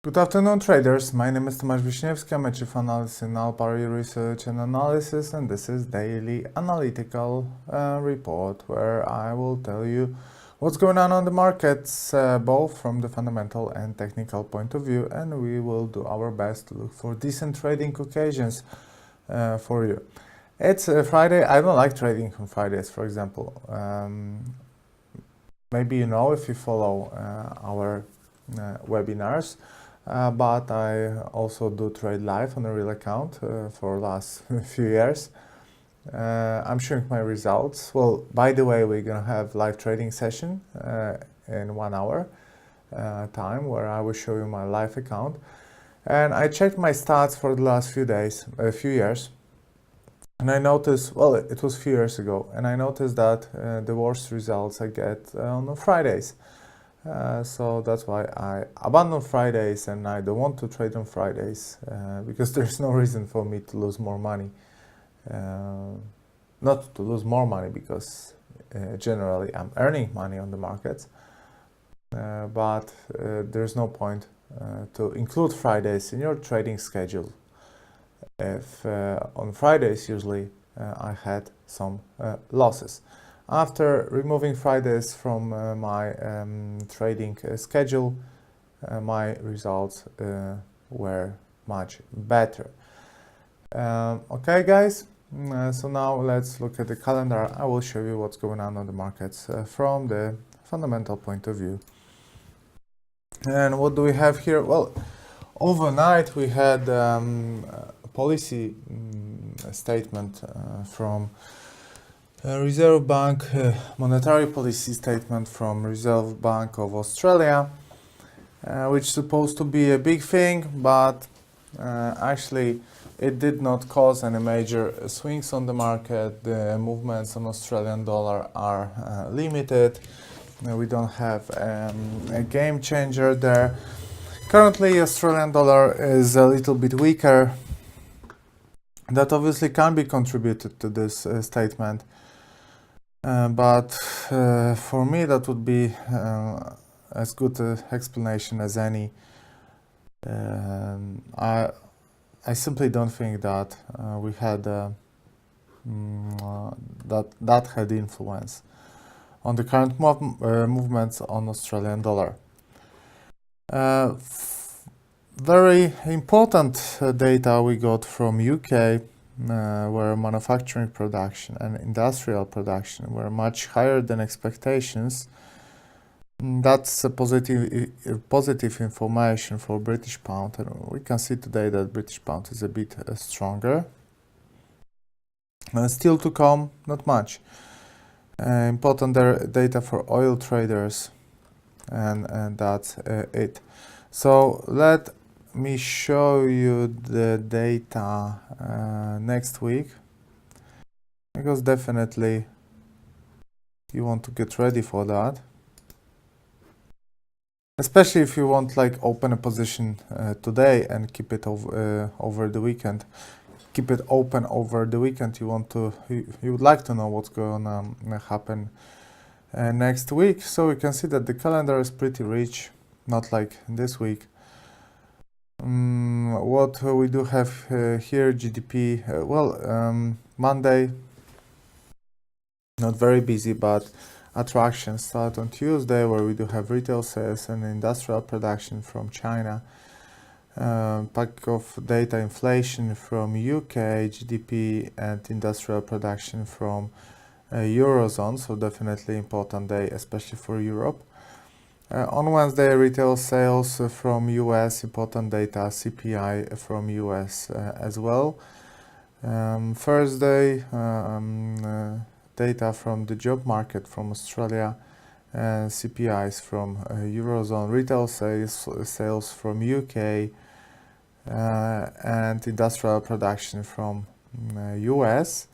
Good afternoon, traders. My name is Tomasz Wiśniewski. I'm a chief analyst in Alpari Research and Analysis, and this is daily analytical report where I will tell you what's going on the markets, both from the fundamental and technical point of view, and we will do our best to look for decent trading occasions for you. It's Friday. I don't like trading on Fridays, for example. Maybe you know if you follow our webinars. But I also do trade live on a real account for last few years. I'm showing my results. Well, by the way, we're gonna have live trading session in 1 hour time where I will show you my live account. And I checked my stats for the last few years. And I noticed, well, it was a few years ago, and I noticed that the worst results I get on Fridays. So that's why I abandon Fridays, and I don't want to trade on Fridays because there's no reason for me to lose more money. Not to lose more money because generally I'm earning money on the markets, but there's no point to include Fridays in your trading schedule if on Fridays usually I had some losses. After removing Fridays from my trading schedule, my results were much better. Okay, guys, so now let's look at the calendar. I will show you what's going on the markets from the fundamental point of view. And what do we have here? Well, overnight we had a policy statement from Reserve Bank, monetary policy statement from Reserve Bank of Australia, which is supposed to be a big thing, but actually it did not cause any major swings on the market. The movements on Australian dollar are limited. We don't have a game changer there. Currently, Australian dollar is a little bit weaker. That obviously can be contributed to this statement. But for me, that would be as good an explanation as any. I simply don't think that we had that had influence on the current movements on Australian dollar. Very important data we got from UK. Where manufacturing production and industrial production were much higher than expectations. That's a positive information for British pound, and we can see today that British pound is a bit stronger. Still to come, not much. Important data for oil traders, and that's it. So let me show you the data next week, because definitely you want to get ready for that, especially if you want like open a position today and keep it over the weekend. Keep it open over the weekend. You would like to know what's going to happen next week. So we can see that the calendar is pretty rich, not like this week. What we do have here, GDP, Monday, not very busy, but attractions start on Tuesday, where we do have retail sales and industrial production from China, pack of data inflation from UK, GDP and industrial production from Eurozone, so definitely important day, especially for Europe. On Wednesday, retail sales from US, important data, CPI from US as well. Thursday, data from the job market from Australia, CPIs from Eurozone, retail sales from UK, and industrial production from US.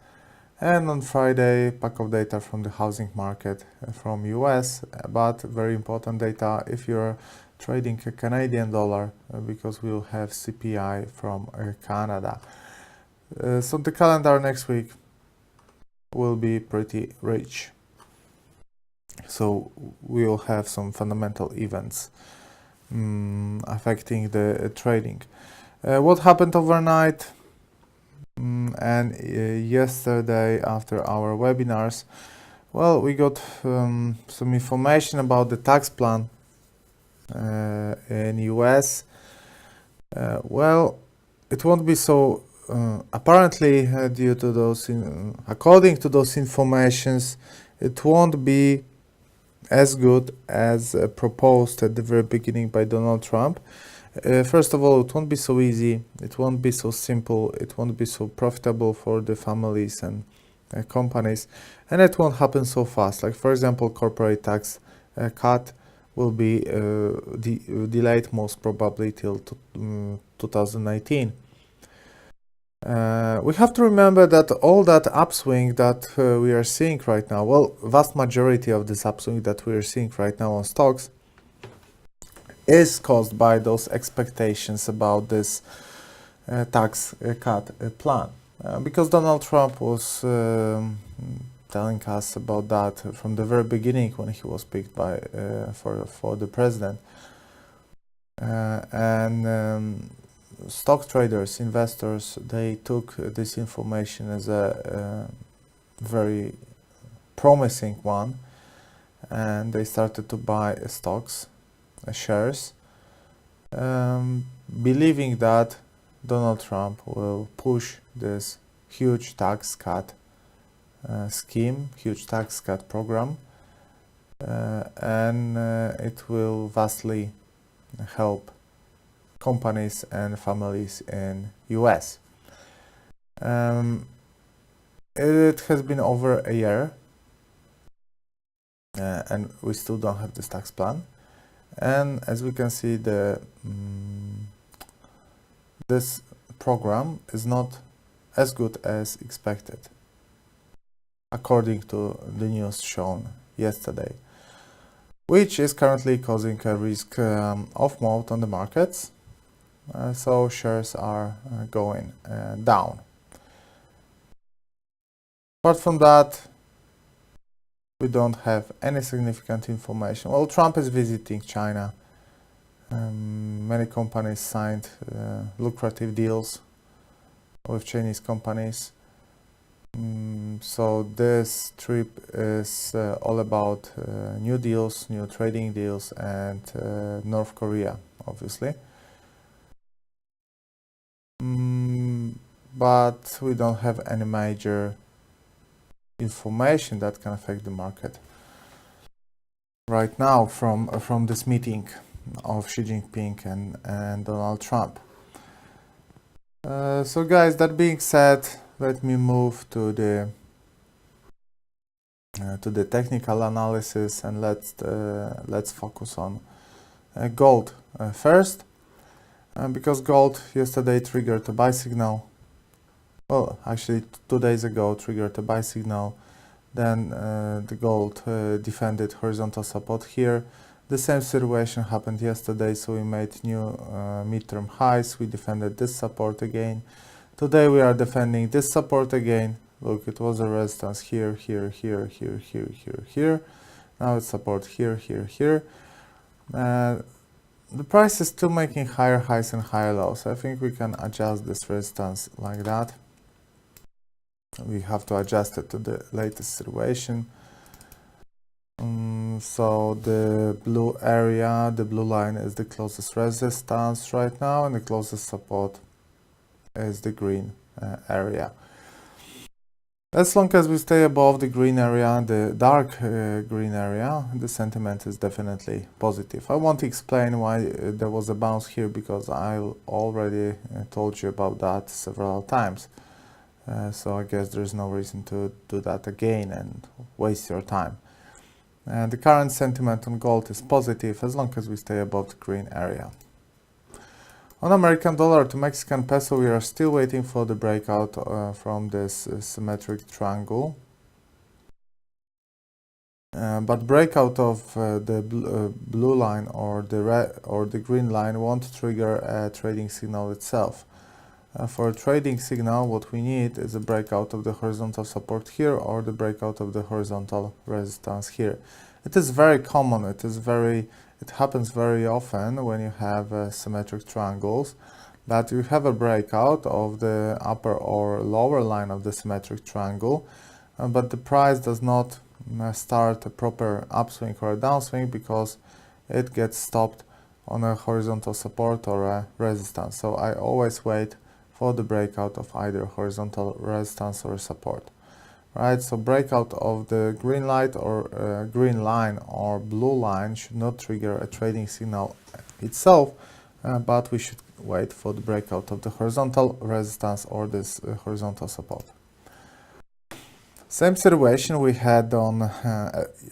And on Friday, pack of data from the housing market from US, but very important data if you're trading a Canadian dollar, because we'll have CPI from Canada. So the calendar next week will be pretty rich. So we'll have some fundamental events affecting the trading. What happened overnight and yesterday after our webinars? Well, we got some information about the tax plan in US. Well, it won't be so. Apparently, due to those, according to those informations, it won't be as good as proposed at the very beginning by Donald Trump. First of all, it won't be so easy, it won't be so simple, it won't be so profitable for the families and companies, and it won't happen so fast. Like, for example, corporate tax cut will be delayed most probably till 2019. We have to remember that all that upswing that we are seeing right now, well, vast majority of this upswing that we are seeing right now on stocks is caused by those expectations about this tax cut plan. Because Donald Trump was telling us about that from the very beginning when he was picked by for the president. Stock traders, investors, they took this information as a very promising one, and they started to buy stocks, shares, believing that Donald Trump will push this huge tax cut scheme, huge tax cut program, and it will vastly help companies and families in US. It has been over a year and we still don't have this tax plan, and as we can see, this program is not as good as expected according to the news shown yesterday, which is currently causing a risk off mode on the markets. So shares are going down. Apart from that, we don't have any significant information. Well, Trump is visiting China. Many companies signed lucrative deals with Chinese companies. So this trip is all about new deals, new trading deals, and North Korea, obviously. But we don't have any major information that can affect the market right now from this meeting of Xi Jinping and Donald Trump. So guys, that being said, let me move to the technical analysis, and let's focus on gold first, because gold yesterday triggered a buy signal. Well, actually 2 days ago triggered a buy signal. Then the gold defended horizontal support here. The same situation happened yesterday, so we made new midterm highs. We defended this support again. Today we are defending this support again. Look, it was a resistance here, here, here, here, here, here, here. Now it's support here, here, here. The price is still making higher highs and higher lows. I think we can adjust this resistance like that. We have to adjust it to the latest situation. So the blue area, the blue line, is the closest resistance right now, and the closest support is the green area. As long as we stay above the green area, the dark green area, the sentiment is definitely positive. I won't explain why there was a bounce here, because I already told you about that several times. So I guess there's no reason to do that again and waste your time. The current sentiment on gold is positive as long as we stay above the green area. On American dollar to Mexican peso, we are still waiting for the breakout from this symmetric triangle. But breakout of the blue line or the green line won't trigger a trading signal itself. For a trading signal, what we need is a breakout of the horizontal support here or the breakout of the horizontal resistance here. It is very common, it is very it happens very often when you have symmetric triangles, that you have a breakout of the upper or lower line of the symmetric triangle, but the price does not start a proper upswing or a downswing because it gets stopped on a horizontal support or a resistance. So I always wait for the breakout of either horizontal resistance or support. Right, so breakout of the green light or green line or blue line should not trigger a trading signal itself, but we should wait for the breakout of the horizontal resistance or this horizontal support. Same situation we had on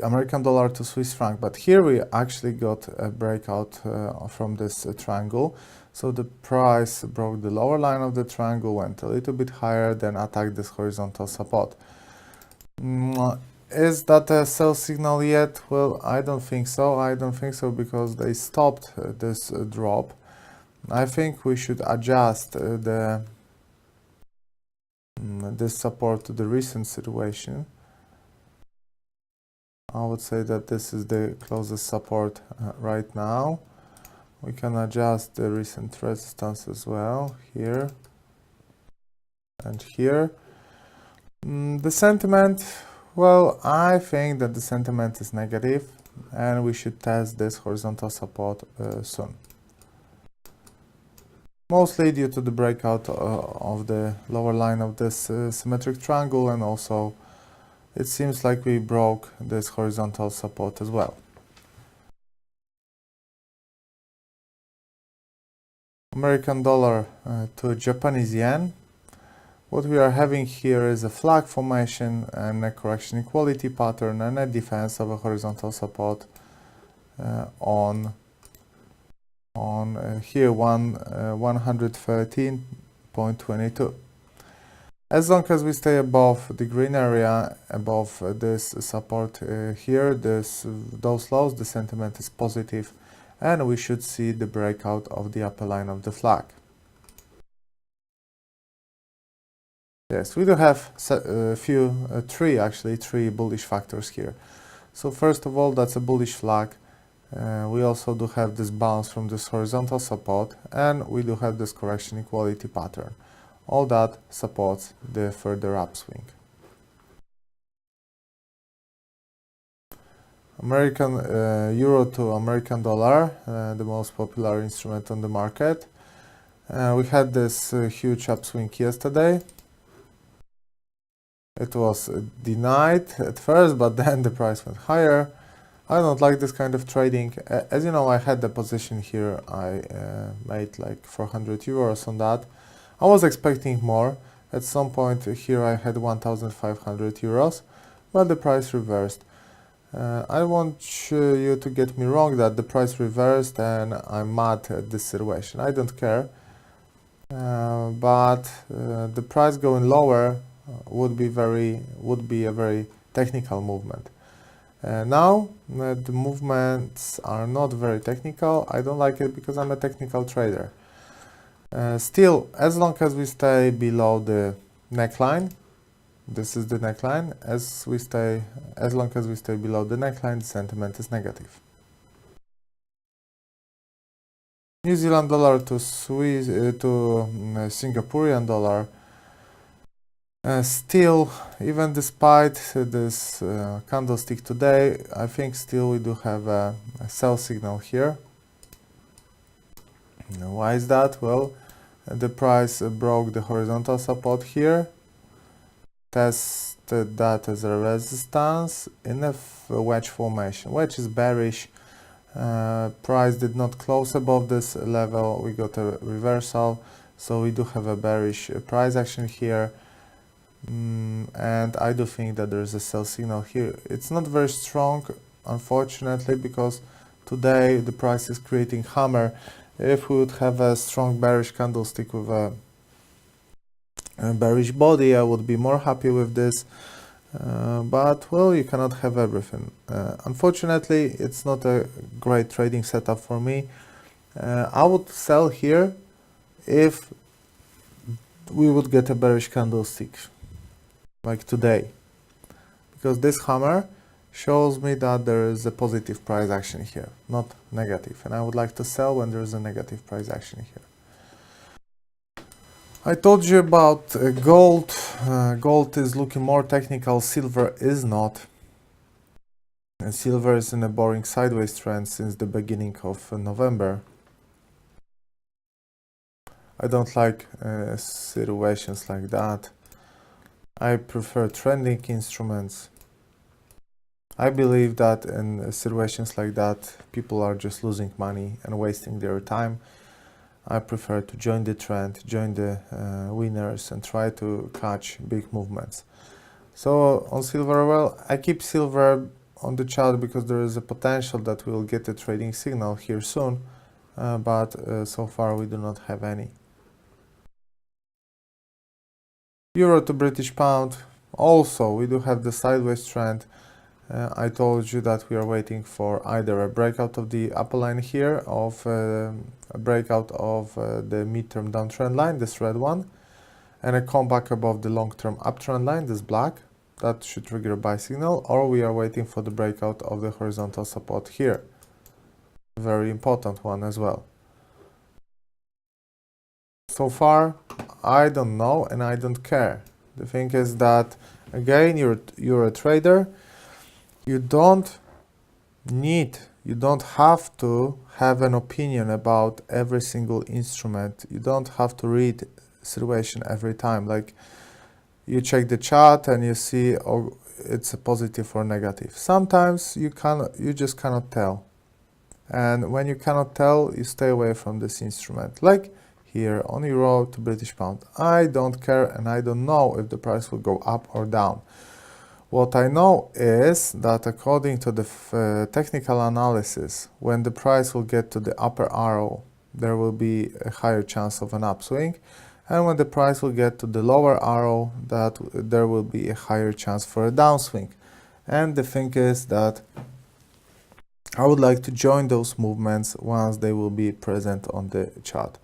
American dollar to Swiss franc, but here we actually got a breakout from this triangle. So the price broke the lower line of the triangle, went a little bit higher, then attacked this horizontal support. Is that a sell signal yet? Well, I don't think so. I don't think so because they stopped this drop. I think we should adjust this support to the recent situation. I would say that this is the closest support right now. We can adjust the recent resistance as well, here and here. The sentiment, well, I think that the sentiment is negative and we should test this horizontal support soon. Mostly due to the breakout of the lower line of this symmetric triangle, and also it seems like we broke this horizontal support as well. American dollar to Japanese yen. What we are having here is a flag formation and a correction equality pattern and a defense of a horizontal support on here 113.22. As long as we stay above the green area, above this support here, those lows, the sentiment is positive, and we should see the breakout of the upper line of the flag. Yes, we do have three bullish factors here. So first of all, that's a bullish flag. We also do have this bounce from this horizontal support, and we do have this correction equality pattern. All that supports the further upswing. American euro to American dollar, the most popular instrument on the market. We had this huge upswing yesterday. It was denied at first, but then the price went higher. I don't like this kind of trading. As you know, I had the position here. I made like 400 euros on that. I was expecting more. At some point here I had 1,500 euros, but the price reversed. I want you to get me wrong that the price reversed and I'm mad at this situation. I don't care. But the price going lower would be a very technical movement. Now the movements are not very technical. I don't like it because I'm a technical trader. Still, as long as we stay below the neckline, this is the neckline. As long as we stay below the neckline, the sentiment is negative. New Zealand dollar to Singaporean dollar. Still, even despite this candlestick today, I think still we do have a sell signal here. Why is that? Well, the price broke the horizontal support here, tested that as a resistance in a wedge formation. Wedge is bearish. Price did not close above this level. We got a reversal, so we do have a bearish price action here. And I do think that there is a sell signal here. It's not very strong, unfortunately, because today the price is creating hammer. If we would have a strong bearish candlestick with a bearish body, I would be more happy with this. But well, you cannot have everything. Unfortunately, it's not a great trading setup for me. I would sell here if we would get a bearish candlestick like today, because this hammer shows me that there is a positive price action here, not negative. And I would like to sell when there is a negative price action here. I told you about gold. Gold is looking more technical, silver is not. And silver is in a boring sideways trend since the beginning of November. I don't like situations like that. I prefer trending instruments. I believe that in situations like that, people are just losing money and wasting their time. I prefer to join the trend, join the winners, and try to catch big movements. So on silver, well, I keep silver on the chart because there is a potential that we'll get a trading signal here soon, but so far we do not have any. Euro to British pound, also we do have the sideways trend. I told you that we are waiting for either a breakout of the upper line here, of a breakout of the midterm downtrend line, this red one, and a comeback above the long-term uptrend line, this black. That should trigger a buy signal, or we are waiting for the breakout of the horizontal support here. Very important one as well. So far, I don't know and I don't care. The thing is that, again, you're a trader. You don't have to have an opinion about every single instrument. You don't have to read situation every time. Like, you check the chart and you see, oh, it's a positive or negative. Sometimes you just cannot tell. And when you cannot tell, you stay away from this instrument. Like here on Euro to British pound. I don't care and I don't know if the price will go up or down. What I know is that according to the technical analysis, when the price will get to the upper arrow, there will be a higher chance of an upswing. And when the price will get to the lower arrow, that there will be a higher chance for a downswing. And the thing is that I would like to join those movements once they will be present on the chart.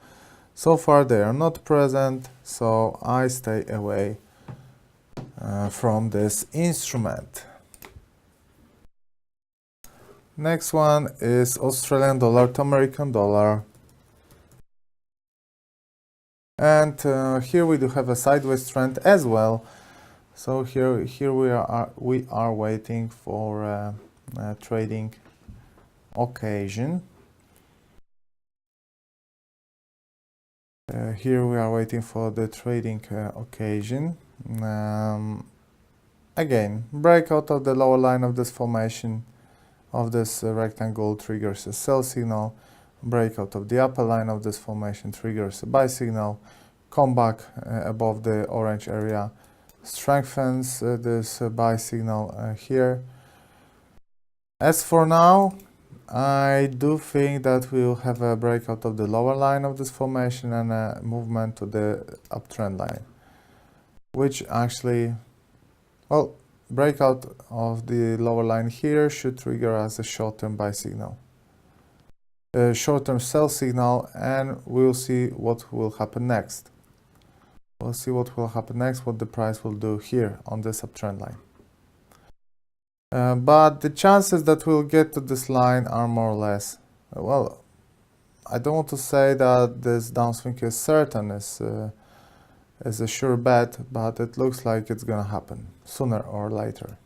So far they are not present, so I stay away from this instrument. Next one is Australian dollar to American dollar. And here we do have a sideways trend as well. So here we are waiting for a trading occasion. Here we are waiting for the trading occasion. Again, breakout of the lower line of this formation of this rectangle triggers a sell signal. Breakout of the upper line of this formation triggers a buy signal. Comeback above the orange area strengthens this buy signal here. As for now, I do think that we will have a breakout of the lower line of this formation and a movement to the uptrend line, which actually, well, breakout of the lower line here should trigger as a short-term buy signal, a short-term sell signal, and we'll see what will happen next. We'll see what will happen next, what the price will do here on this uptrend line. But the chances that we'll get to this line are more or less, well, I don't want to say that this downswing is certain, is a sure bet, but it looks like it's gonna happen sooner or later.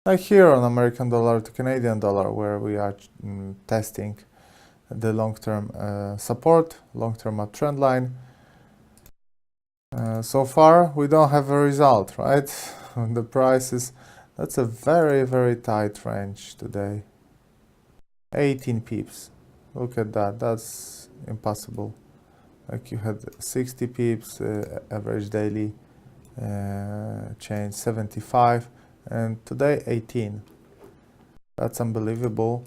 Like here on American dollar to Canadian dollar, where we are testing the long-term support, long-term uptrend line. So far, we don't have a result, right? The price is, that's a very, very tight range today. 18 pips. Look at that. That's impossible. Like you had 60 pips, average daily change 75, and today 18. That's unbelievable.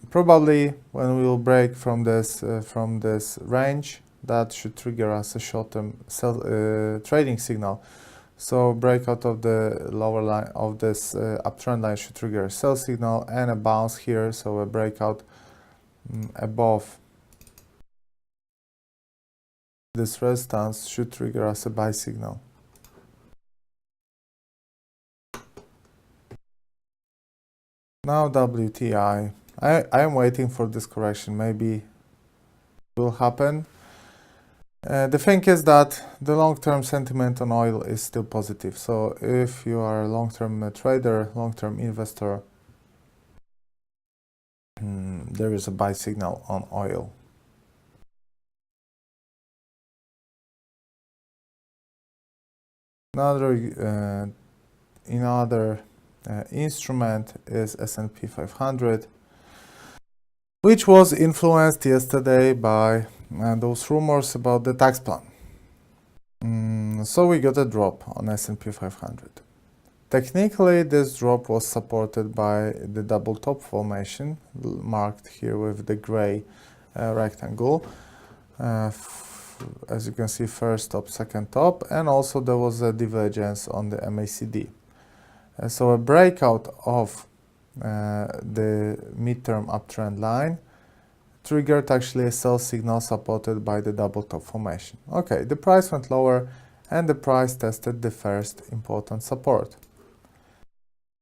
Probably when we will break from this range, that should trigger us a short-term trading signal. So breakout of the lower line of this uptrend line should trigger a sell signal and a bounce here. So a breakout above this resistance should trigger us a buy signal. Now WTI. I am waiting for this correction. Maybe it will happen. The thing is that the long-term sentiment on oil is still positive. So if you are a long-term trader, long-term investor, there is a buy signal on oil. Another instrument is S&P 500, which was influenced yesterday by those rumors about the tax plan. So we got a drop on S&P 500. Technically, this drop was supported by the double top formation, marked here with the gray rectangle. As you can see, first top, second top, and also there was a divergence on the MACD. So a breakout of the midterm uptrend line triggered actually a sell signal supported by the double top formation. Okay, the price went lower and the price tested the first important support.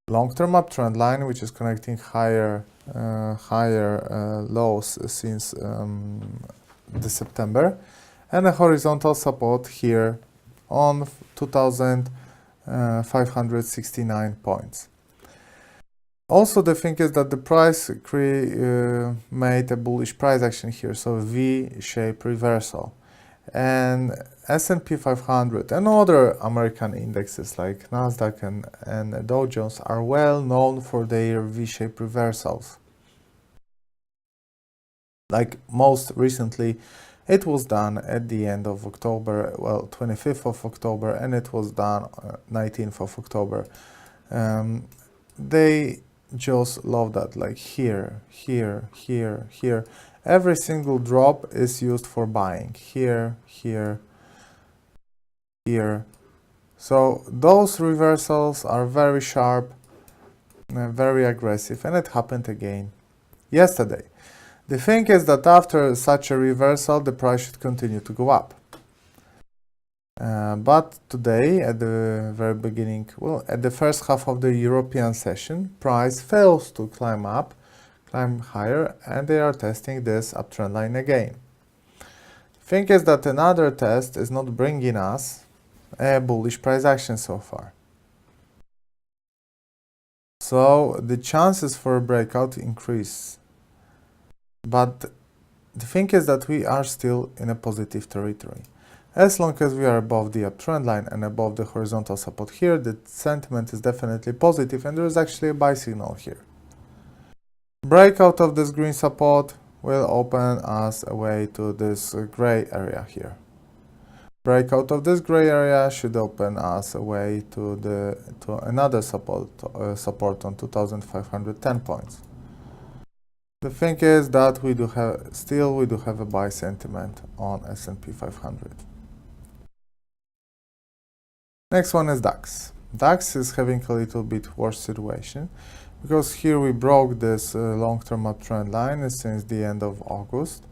Long-term uptrend line, which is connecting higher lows since the September, and a horizontal support here on 2,569 points. Also, the thing is that the price made a bullish price action here, so V-shape reversal. And S&P 500 and other American indexes like Nasdaq and Dow Jones are well known for their V-shaped reversals. Like most recently, it was done at the end of October, well, 25th of October, and it was done 19th of October. They just love that, like here, here, here, here. Every single drop is used for buying. Here, here, here. So those reversals are very sharp, very aggressive, and it happened again yesterday. The thing is that after such a reversal, the price should continue to go up. But today, at the very beginning, well, at the first half of the European session, price fails to climb higher, and they are testing this uptrend line again. Thing is that another test is not bringing us a bullish price action so far. So the chances for a breakout increase. But the thing is that we are still in a positive territory. As long as we are above the uptrend line and above the horizontal support here, the sentiment is definitely positive, and there is actually a buy signal here. Breakout of this green support will open us a way to this gray area here. Breakout of this gray area should open us a way to another support on 2,510 points. The thing is that we do have a buy sentiment on S&P 500. Next one is DAX. DAX is having a little bit worse situation because here we broke this long-term uptrend line since the end of August,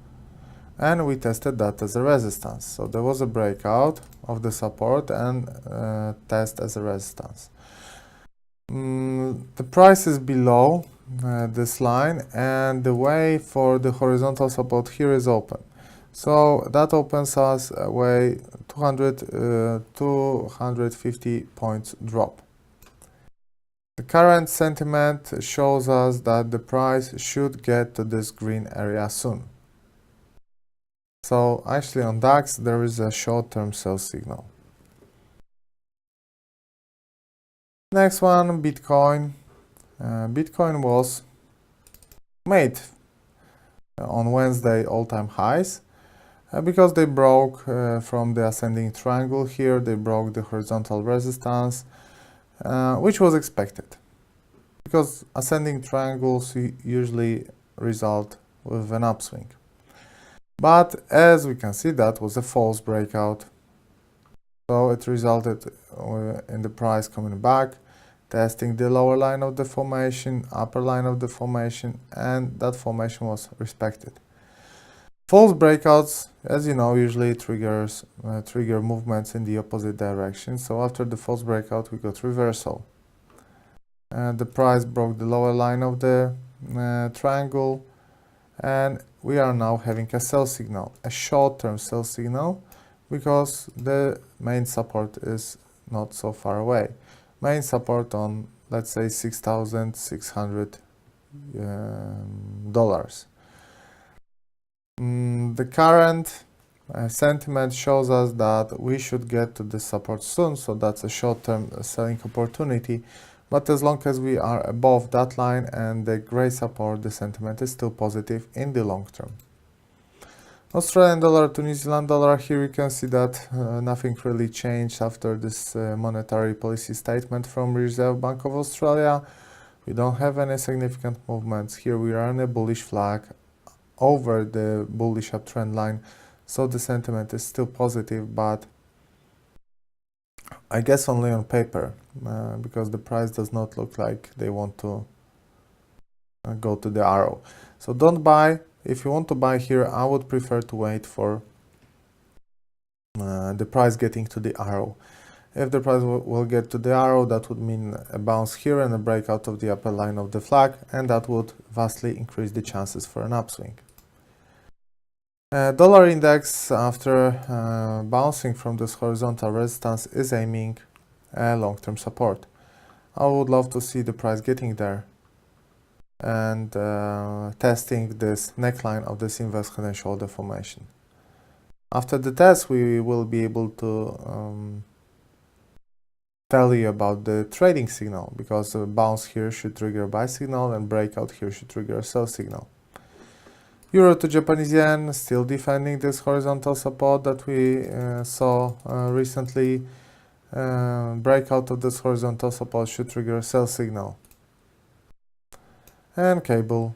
and we tested that as a resistance. So there was a breakout of the support and test as a resistance. The price is below this line, and the way for the horizontal support here is open. So that opens us a way 250 points drop. The current sentiment shows us that the price should get to this green area soon. So actually on DAX there is a short-term sell signal. Next one, Bitcoin. Bitcoin was made on Wednesday all-time highs because they broke from the ascending triangle here. They broke the horizontal resistance, which was expected because ascending triangles usually result with an upswing. But as we can see, that was a false breakout. So it resulted in the price coming back, testing the lower line of the formation, upper line of the formation, and that formation was respected. False breakouts, as you know, usually trigger movements in the opposite direction. So after the false breakout, we got reversal. The price broke the lower line of the triangle, and we are now having a sell signal, a short-term sell signal, because the main support is not so far away. Main support on, let's say, $6,600. The current sentiment shows us that we should get to the support soon, so that's a short-term selling opportunity. But as long as we are above that line and the gray support, the sentiment is still positive in the long term. Australian dollar to New Zealand dollar, here you can see that nothing really changed after this monetary policy statement from Reserve Bank of Australia. We don't have any significant movements. Here we are on a bullish flag over the bullish uptrend line, so the sentiment is still positive, but I guess only on paper, because the price does not look like they want to go to the arrow. So don't buy. If you want to buy here, I would prefer to wait for the price getting to the arrow. If the price will get to the arrow, that would mean a bounce here and a breakout of the upper line of the flag, and that would vastly increase the chances for an upswing. Dollar index, after bouncing from this horizontal resistance, is aiming a long-term support. I would love to see the price getting there and testing this neckline of this inverse head and shoulder formation. After the test, we will be able to tell you about the trading signal, because a bounce here should trigger a buy signal and breakout here should trigger a sell signal. Euro to Japanese yen, still defending this horizontal support that we saw recently. Breakout of this horizontal support should trigger a sell signal. And cable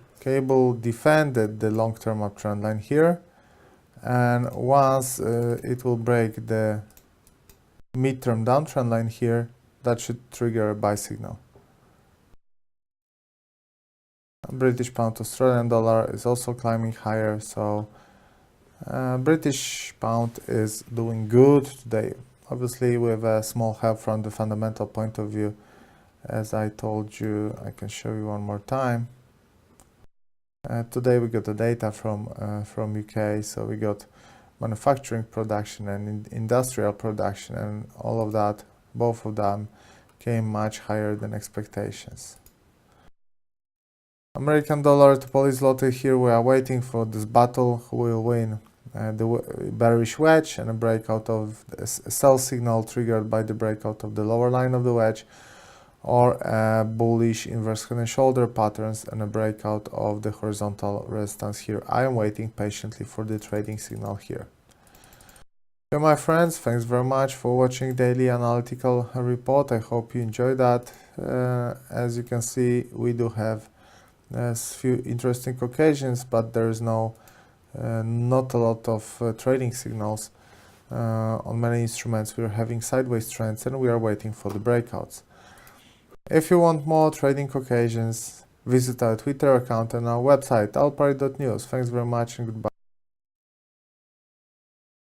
defended the long-term uptrend line here, and once it will break the mid-term downtrend line here, that should trigger a buy signal. British pound to Australian dollar is also climbing higher, so British pound is doing good today. Obviously with a small help from the fundamental point of view. As I told you, I can show you one more time. Today we got the data from UK, so we got manufacturing production and industrial production, and all of that, both of them came much higher than expectations. American dollar to Polish zloty, here we are waiting for this battle, who will win the bearish wedge and a breakout of a sell signal triggered by the breakout of the lower line of the wedge, or bullish inverse head and shoulder patterns and a breakout of the horizontal resistance here. I am waiting patiently for the trading signal here. Okay, my friends, thanks very much for watching daily analytical report. I hope you enjoyed that. As you can see, we do have a few interesting occasions, but there is not a lot of trading signals. On many instruments we are having sideways trends and we are waiting for the breakouts. If you want more trading occasions, visit our Twitter account and our website alpari.news. Thanks very much and goodbye.